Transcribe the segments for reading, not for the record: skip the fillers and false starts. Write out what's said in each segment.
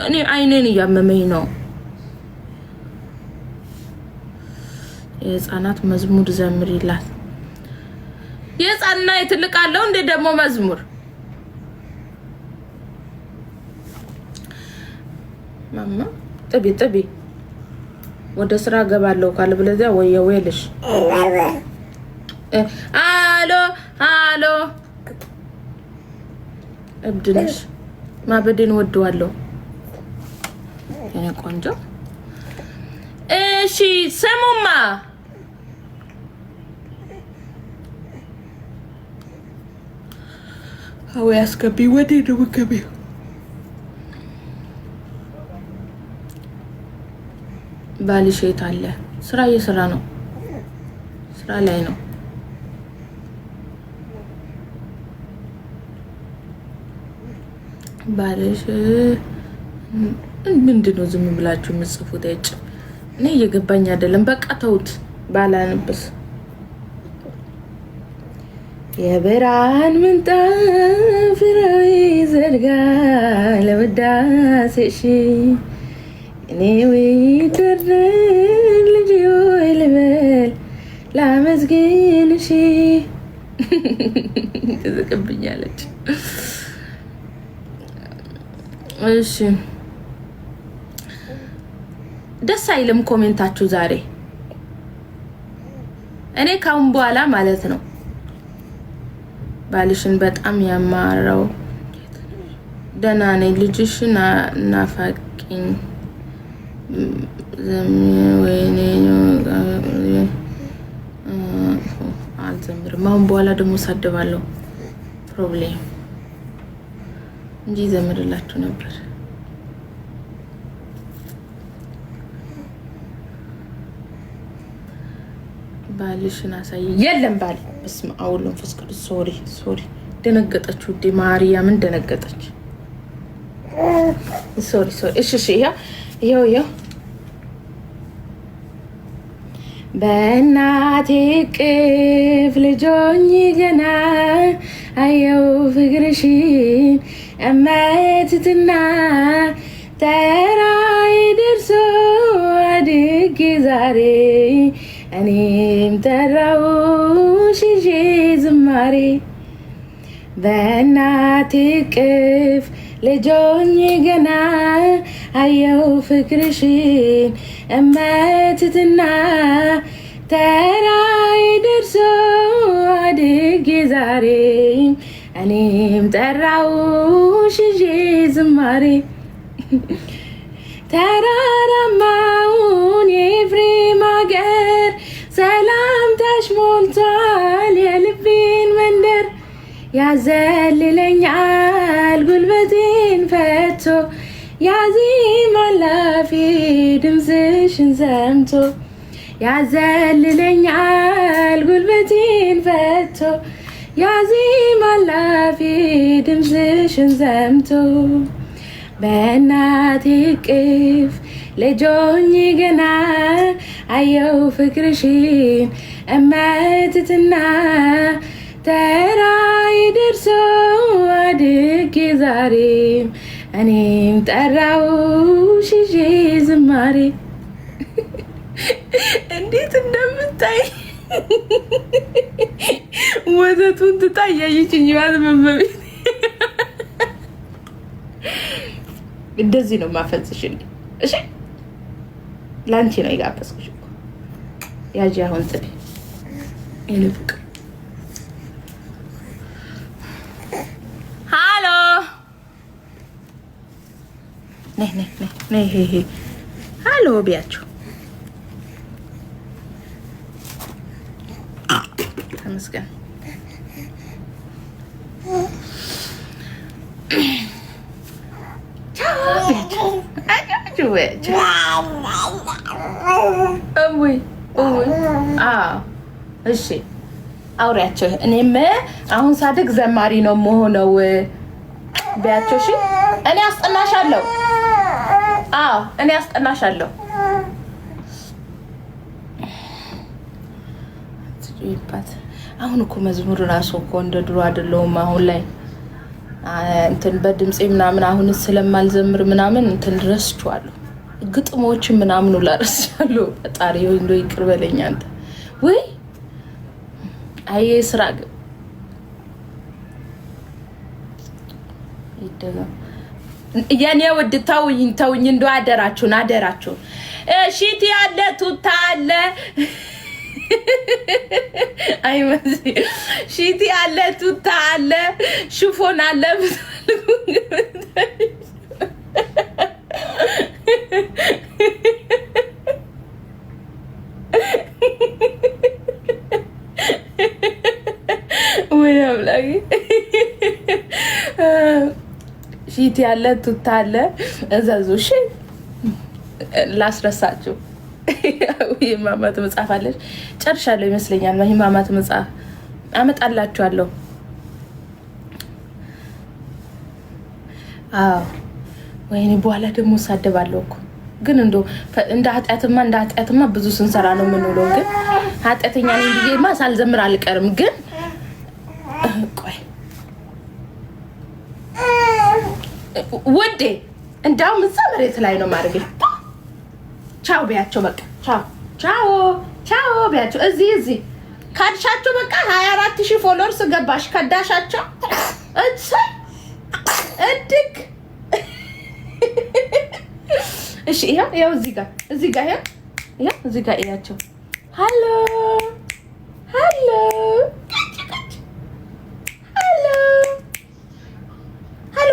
እኔ አይኔን እያመመኝ ነው። የህፃናት መዝሙር ዘምሪላት። የህፃንና የትልቅ አለው እንዴ ደግሞ መዝሙር? ማማ ጥቢ ወደ ስራ ገባለው ካለ ብለዚያ ወየልሽ። አሎ እብድነሽ ማበዴን ወደዋለሁ የኔ ቆንጆ። እሺ ስሙማ አው ያስገቢ ወዴ ነው ገቢው? ባልሽ የት አለ? ስራ እየሰራ ነው። ስራ ላይ ነው። ባልሽ ምንድነው ዝም ብላችሁ የምጽፉት? እኔ እየገባኝ አይደለም። በቃ ተውት። ባላንብስ የብርሃን ምንጣፍ ላይ ዘርጋ ለወዳሴሽ እኔ ወይደር ልጅ ወይ ልበል ላመስግንሽ ትዝቅብኛለች። እሺ ደስ አይልም ኮሜንታችሁ ዛሬ። እኔ ካሁን በኋላ ማለት ነው ባልሽን በጣም ያማረው ደህና ነኝ ልጅሽን ናፋቂኝ ወይኔ አልዘምርም። አሁን በኋላ ደግሞ ሳደባለሁ ፕሮብሌም እንጂ ዘምርላችሁ ነበር። ባልሽን አሳይ። የለም ባል በስመ አብ ወወልድ ወመንፈስ ቅዱስ። ሶሪ ደነገጠች ውዴ ማርያምን ደነገጠች። ሶሪ እሺ ይኸው በእናቴ ቅፍ ልጆኝ ገና አየው ፍቅርሽን እመትትና ተራይ ደርሶ አድጌ ዛሬ እኔም ጠራውሽ ይዤ ዝማሬ በእናቴ ቅፍ ልጆኝ ገና አየው ፍቅርሽን እመትትና ተራይ ደርሶ አድጌ ዛሬ እኔም ጠራውሽ ይዤ ዝማሬ ተራራማውን የኤፍሬም አገር ሰላምታሽ ሞልቷል የልቤን መንደር ያዘልለኛል ጉልበቴን ፈቶ ያዜማል አፌ ድምፅሽን ሰምቶ ያዘልለኛል ጉልበቴን ፈቶ ያዜማል አፌ ድምፅሽን ሰምቶ በእናቴ ቅፍ ልጆኝ ገና አየው ፍቅርሽን እመትትና ተራይ ደርሶ አድጌ ዛሬ እኔም ጠራውሽ ይዤ ዝማሬ። እንዴት እንደምታይ ወተቱን ትታያየችኝ ያዝመመቤት እንደዚህ ነው ማፈጽሽልኝ። እሺ ላንቺ ነው የጋበዝኩሽ እኮ ያጂ አሁን ጥቢ የኔ ፍቅር። ሃሎ ነይ ሃሎ ቢያችሁ ተመስገን። እሺ አውሪያቸው። እኔም አሁን ሳድግ ዘማሪ ነው መሆነው ቢያቸው። እሺ እኔ አስጠናሻለሁ። እኔ አስጠናሻለሁ። አሁን እኮ መዝሙር ራሱ እኮ እንደ ድሮ አይደለውም አሁን ላይ እንትን በድምጼ ምናምን አሁን ስለማልዘምር ምናምን እንትን ረስቻለሁ። ግጥሞች ምናምን ላረስቻለሁ። ፈጣሪ ሆይ እንደው ይቅር በለኝ አንተ። ወይ አይ ስራ ይደጋ የኔ ወድ ተውኝ እንደው አደራችሁን ሺቲ አለ ቱታ አለ አይመዚ ሺቲ አለ ቱታ አለ ሽፎን አለ ወይ አምላኬ ሺቲ አለ ቱታ አለ እዛዙ እሺ ላስረሳችሁ የማማት መጽሐፍ አለች ጨርሻለሁ ይመስለኛል የማማት መጽሐፍ አመጣላችኋለሁ ወይኔ በኋላ ደግሞ ሳደባለሁ እኮ ግን እንደ ኃጢአትማ ብዙ ስንሰራ ነው የምንውለው ግን ኃጢአተኛ ነኝ ብዬማ ሳልዘምር አልቀርም ግን ቆይ ወዴ እንዳውም እዛ መሬት ላይ ነው ማድረግ ቻው ቢያቸው በቃ ቻው ቢያቸው እዚህ ካድሻቸው በቃ 24000 ፎሎወርስ ገባሽ ከዳሻቸው እድግ እሺ ያው እዚህ ጋር እዚህ ጋር እያቸው ሃሎ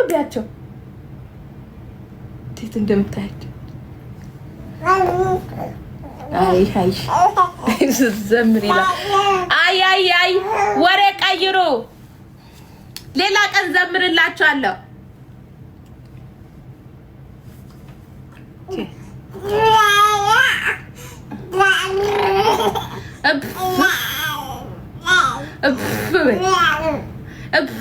ቢያቸው እንዴት እንደምታያቸው አይ ዘምር ይላል አይ ወሬ ቀይሩ ሌላ ቀን ዘምርላችኋለሁ እፍ